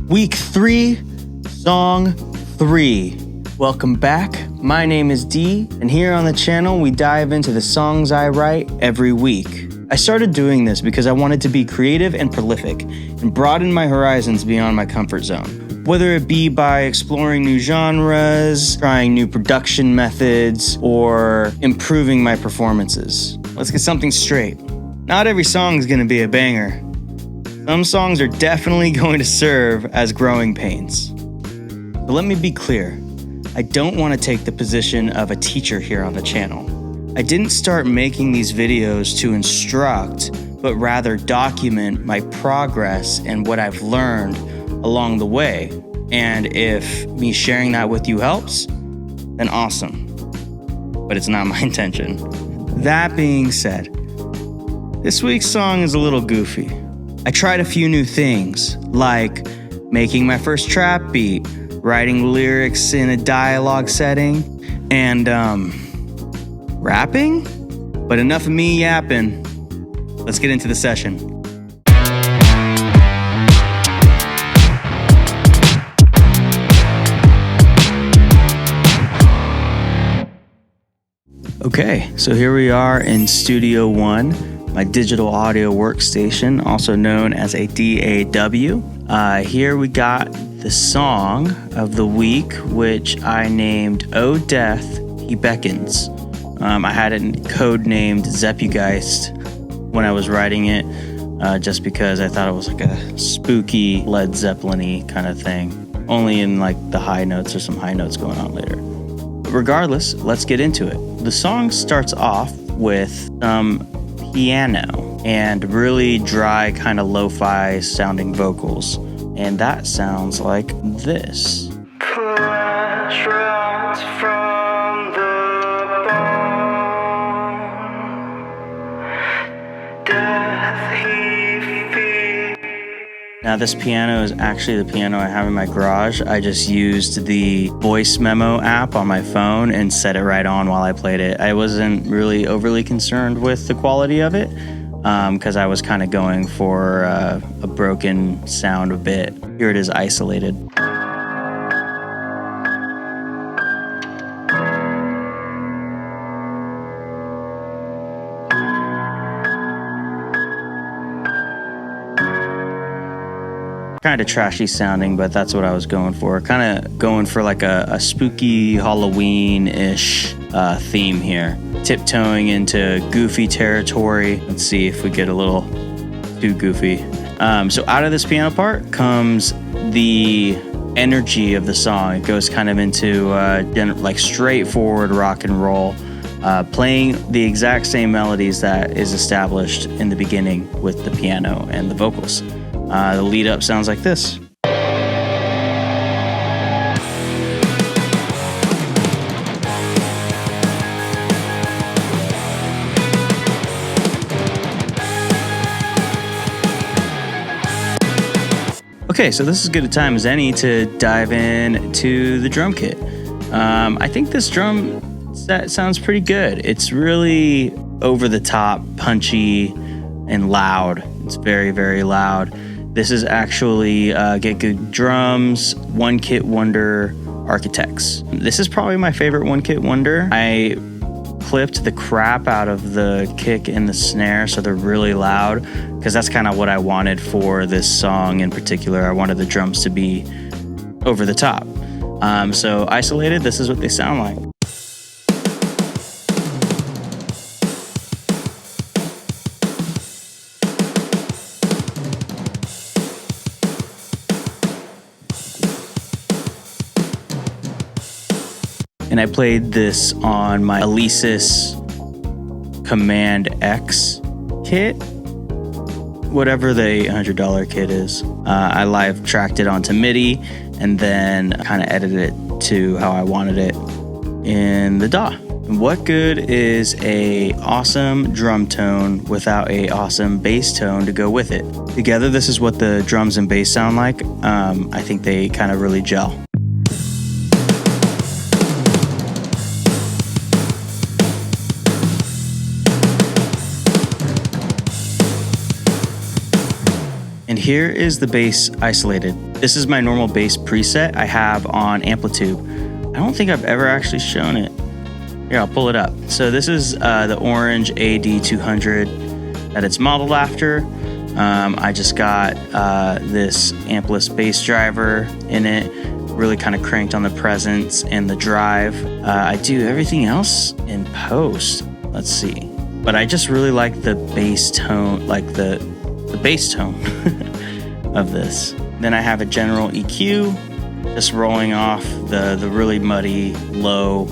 Week 3, Song 3. Welcome back. My name is D, and here on the channel we dive into the songs I write every week. I started doing this because I wanted to be creative and prolific, and broaden my horizons beyond my comfort zone. Whether it be by exploring new genres, trying new production methods, or improving my performances. Let's get something straight. Not every song is going to be a banger. Some songs are definitely going to serve as growing pains. But let me be clear, I don't want to take the position of a teacher here on the channel. I didn't start making these videos to instruct, but rather document my progress and what I've learned along the way. And if me sharing that with you helps, then awesome. But it's not my intention. That being said, this week's song is a little goofy. I tried a few new things, like making my first trap beat, writing lyrics in a dialogue setting, and rapping? But enough of me yapping. Let's get into the session. Okay, so here we are in Studio One, my digital audio workstation, also known as a DAW. Here we got the song of the week, which I named Oh Death, He Beckons. I had it code named Zepugeist when I was writing it, just because I thought it was like a spooky Led Zeppelin-y kind of thing, only in like the high notes or some high notes going on later. But regardless, let's get into it. The song starts off with some piano and really dry, kind of lo-fi sounding vocals. And that sounds like this. Flesh rots from the bone. Death he feeds. Now this piano is actually the piano I have in my garage. I just used the voice memo app on my phone and set it right on while I played it. I wasn't really overly concerned with the quality of it, because I was kind of going for a broken sound a bit. Here it is isolated. Kind of trashy sounding, but that's what I was going for. Kind of going for like a spooky Halloween-ish theme here. Tiptoeing into goofy territory. Let's see if we get a little too goofy. So out of this piano part comes the energy of the song. It goes kind of into like straightforward rock and roll, playing the exact same melodies that is established in the beginning with the piano and the vocals. The lead up sounds like this. Okay, so this is as good a time as any to dive in to the drum kit. I think this drum set sounds pretty good. It's really over the top, punchy, and loud. It's very, very loud. This is actually Get Good Drums, One Kit Wonder Architects. This is probably my favorite One Kit Wonder. I clipped the crap out of the kick and the snare so they're really loud, because that's kind of what I wanted for this song in particular. I wanted the drums to be over the top. So isolated, this is what they sound like. And I played this on my Alesis Command X kit, whatever the $800 kit is. I live tracked it onto MIDI and then kind of edited it to how I wanted it in the DAW. What good is a awesome drum tone without a awesome bass tone to go with it? Together, this is what the drums and bass sound like. I think they kind of really gel. And here is the bass isolated. This is my normal bass preset I have on Amplitude. I don't think I've ever actually shown it. Here, I'll pull it up. So this is the orange AD200 that it's modeled after. I just got this ampless bass driver in it, really kind of cranked on the presence and the drive. I do everything else in post. Let's see. But I just really like the bass tone, like the bass tone of this. Then I have a general EQ, just rolling off the really muddy, low,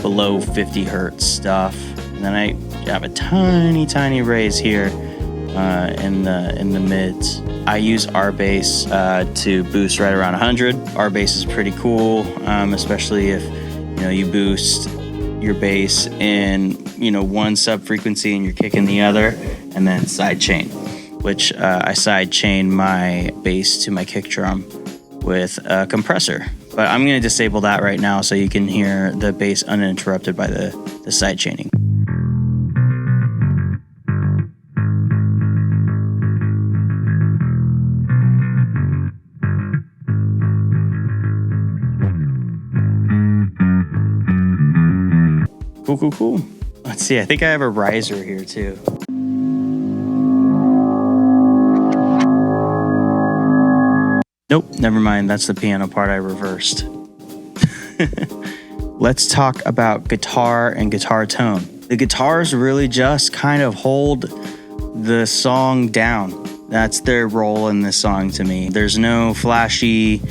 below 50 hertz stuff. And then I have a tiny raise here in the mids. I use R bass to boost right around 100. R bass is pretty cool, especially if you boost your bass in one sub frequency and you're kicking the other, and then side chain, which I side chain my bass to my kick drum with a compressor. But I'm going to disable that right now so you can hear the bass uninterrupted by the side chaining. Cool. Let's see, I think I have a riser here too. Nope, never mind. That's the piano part I reversed. Let's talk about guitar and guitar tone. The guitars really just kind of hold the song down. That's their role in this song to me. There's no flashy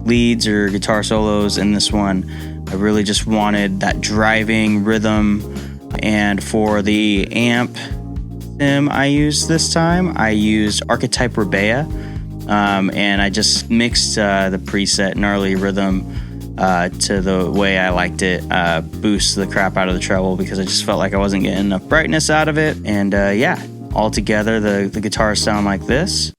leads or guitar solos in this one. I really just wanted that driving rhythm. And for the amp sim I used this time, I used Archetype Rebea. And I just mixed the preset gnarly rhythm to the way I liked it, boost the crap out of the treble because I just felt like I wasn't getting enough brightness out of it. And yeah, all together the guitars sound like this.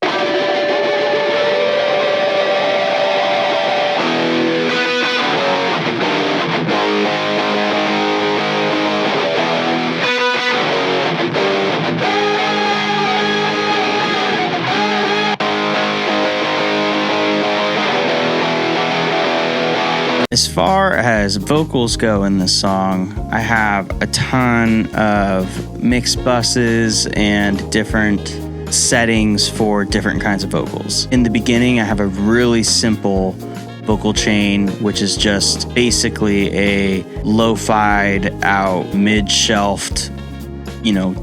As far as vocals go in this song, I have a ton of mixed buses and different settings for different kinds of vocals. In the beginning, I have a really simple vocal chain, which is just basically a lo-fied out, mid-shelved,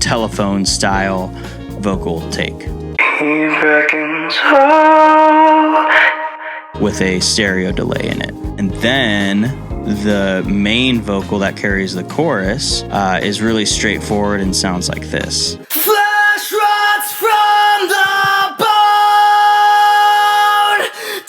telephone style vocal take. He beckons, oh, with a stereo delay in it. And then the main vocal that carries the chorus is really straightforward and sounds like this. Flash rods from the bone,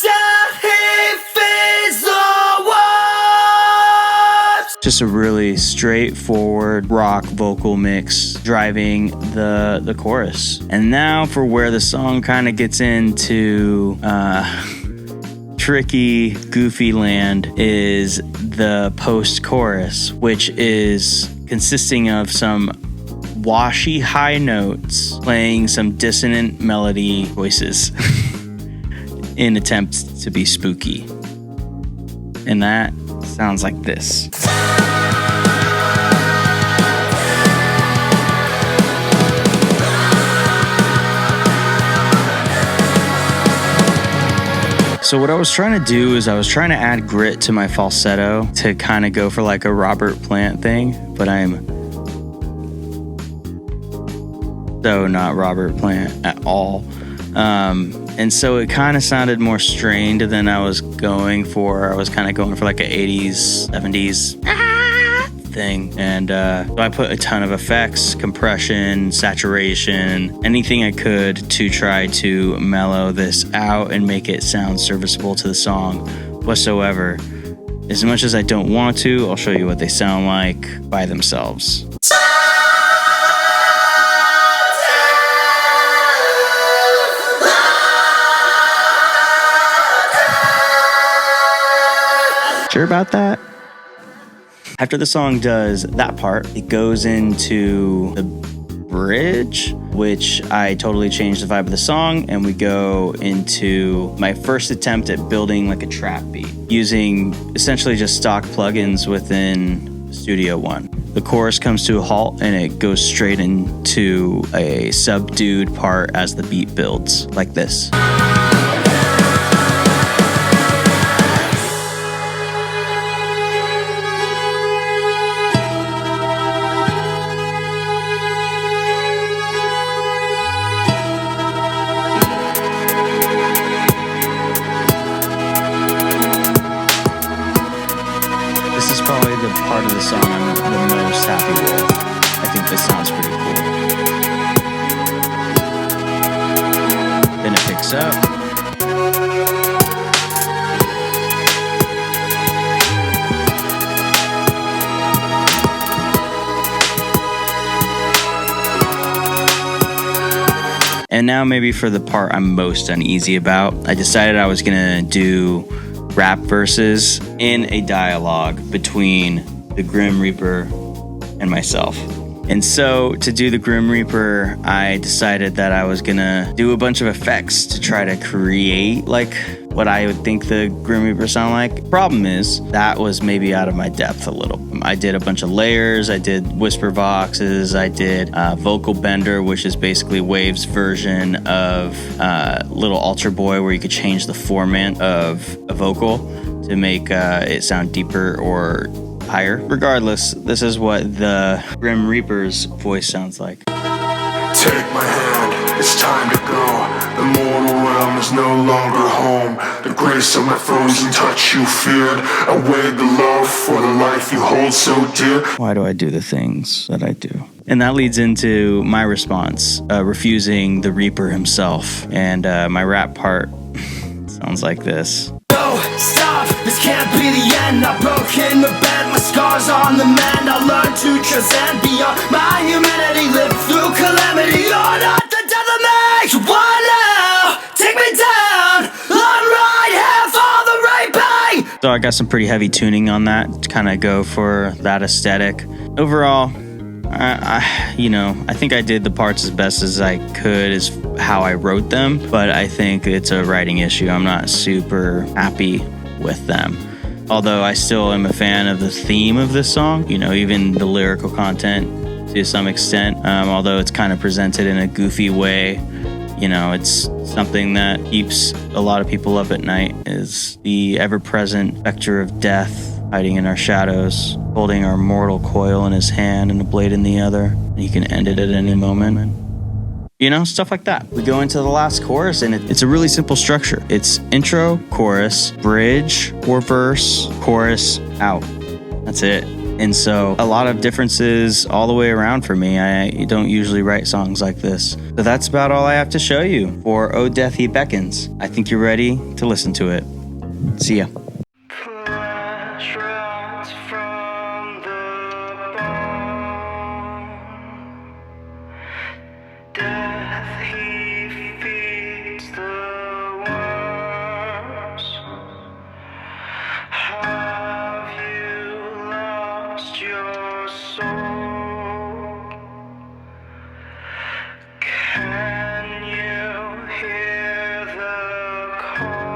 death he feeds the world. Just a really straightforward rock vocal mix driving the chorus. And now for where the song kind of gets into tricky, goofy land is the post-chorus, which is consisting of some washy high notes playing some dissonant melody voices in attempts to be spooky. And that sounds like this. So what I was trying to do is I was trying to add grit to my falsetto to kind of go for like a Robert Plant thing, but I'm so not Robert Plant at all. And so it kind of sounded more strained than I was going for. I was kind of going for like an 80s, 70s thing. And so I put a ton of effects, compression, saturation, anything I could to try to mellow this out and make it sound serviceable to the song whatsoever. As much as I don't want to, I'll show you what they sound like by themselves. Sure about that? After the song does that part, it goes into the bridge, which I totally changed the vibe of the song, and we go into my first attempt at building like a trap beat using essentially just stock plugins within Studio One. The chorus comes to a halt and it goes straight into a subdued part as the beat builds, like this. This is probably the part of the song I'm the most happy with. I think this sounds pretty cool. Then it picks up. And now maybe for the part I'm most uneasy about, I decided I was gonna do rap verses in a dialogue between the Grim Reaper and myself. And so to do the Grim Reaper, I decided that I was gonna do a bunch of effects to try to create like what I would think the Grim Reaper sound like. Problem is, that was maybe out of my depth a little. I did a bunch of layers, I did whisper voxes, I did vocal bender, which is basically Wave's version of Little Altar Boy, where you could change the format of a vocal to make it sound deeper or higher. Regardless, this is what the Grim Reaper's voice sounds like. Take my hand, it's time to go. The mortal realm is no longer home. The grace of my frozen touch you feared. I weighed the love for the life you hold so dear. Why do I do the things that I do? And that leads into my response, refusing the Reaper himself. And my rap part sounds like this. No, stop, this can't be the end. I've broken the bed, my scars on the mend. I learned to transcend beyond my humanity. Live through calamity. You're not the death of me. Why now? Take me down. I'm right here for the raping. So I got some pretty heavy tuning on that to kind of go for that aesthetic. Overall, I think I did the parts as best as I could as how I wrote them, but I think it's a writing issue. I'm not super happy with them. Although I still am a fan of the theme of this song, even the lyrical content to some extent, although it's kind of presented in a goofy way. It's something that keeps a lot of people up at night, is the ever-present vector of death hiding in our shadows, holding our mortal coil in his hand and a blade in the other. He can end it at any moment. Stuff like that. We go into the last chorus, and it's a really simple structure. It's intro, chorus, bridge, or verse, chorus, out. That's it. And so a lot of differences all the way around for me. I don't usually write songs like this. So that's about all I have to show you for Oh Death He Beckons. I think you're ready to listen to it. See ya. Can you hear the call?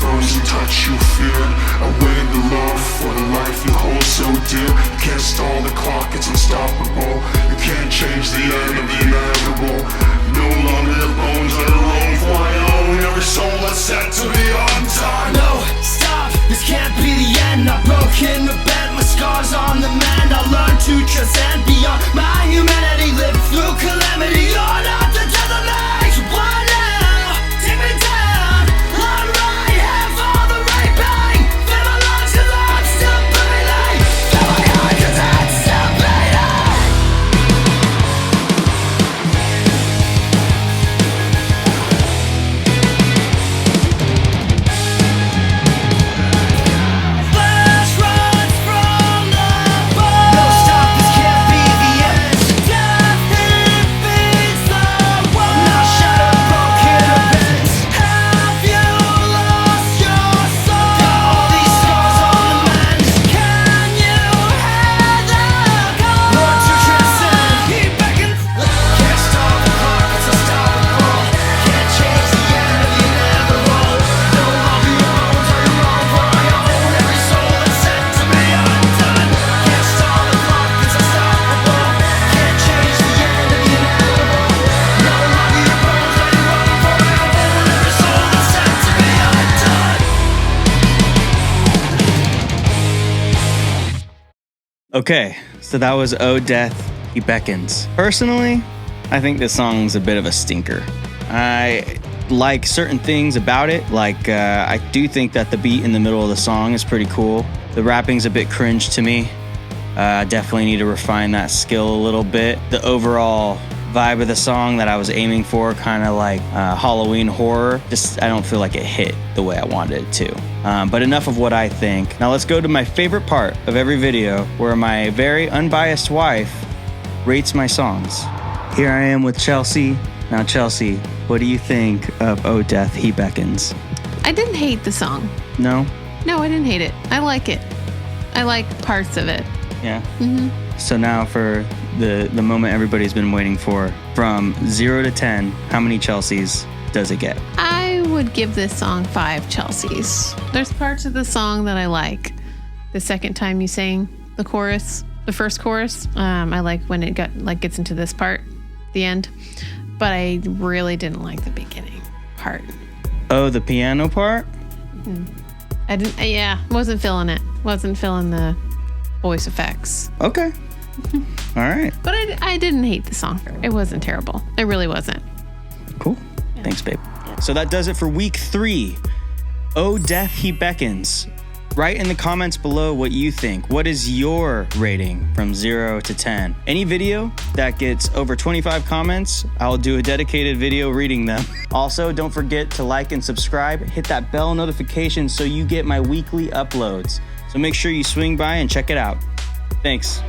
frozen touch you feared. I weighed the love for the life you hold so dear. You can't stall the clock, it's unstoppable. You can't change the end of the inevitable. No longer your bones are roam for my own. Every soul that's set to be undone. No, stop, this can't be the end. I've broken the bed, my scars on the mend. I learned to transcend beyond my humanity. Live through calamity, you're not the death of me. So why now, take me down. I'm right, have all the right pain. Fill my lungs 'cause I'm still breathing. Fill my heart 'cause I'm still bleeding. Flash runs from the ball. No, stop, this can't be the end. Death defeats the world. Now shattered, broken events. Have you lost your soul? Got all these scars on the mend. Can you hear the call? Learn to transcend. He beckons. Can't stop the clock, it's unstoppable. Can't change the end of the inevitable. No longer your bones are your own for my own. Every soul that's set to be undone. Can't stop the clock, it's unstoppable. Can't change the end of the inevitable. No longer your bones are your own for my own. Every soul that's set to be undone. Okay, so that was Oh Death, He Beckons. Personally, I think this song's a bit of a stinker. I like certain things about it, like I do think that the beat in the middle of the song is pretty cool. The rapping's a bit cringe to me. Definitely need to refine that skill a little bit. The overall vibe of the song that I was aiming for, kind of like Halloween horror, just I don't feel like it hit the way I wanted it to. But enough of what I think. Now let's go to my favorite part of every video, where my very unbiased wife rates my songs. Here I am with Chelsea. Now Chelsea, what do you think of Oh Death, He Beckons? I didn't hate the song. No? No, I didn't hate it. I like it. I like parts of it. Yeah? So now for the moment everybody's been waiting for. From 0 to 10, how many Chelseas does it get? I would give this song 5 Chelseas. There's parts of the song that I like. The second time you sang the chorus, the first chorus, I like when it gets into this part, the end. But I really didn't like the beginning part. Oh, the piano part? Wasn't feeling it. Wasn't feeling the voice effects. Okay. All right. But I didn't hate the song. It wasn't terrible. It really wasn't. Cool. Thanks, babe. So that does it for week 3. Oh Death, He Beckons. Write in the comments below what you think. What is your rating from 0 to 10? Any video that gets over 25 comments, I'll do a dedicated video reading them. Also, don't forget to like and subscribe. Hit that bell notification so you get my weekly uploads. So make sure you swing by and check it out. Thanks.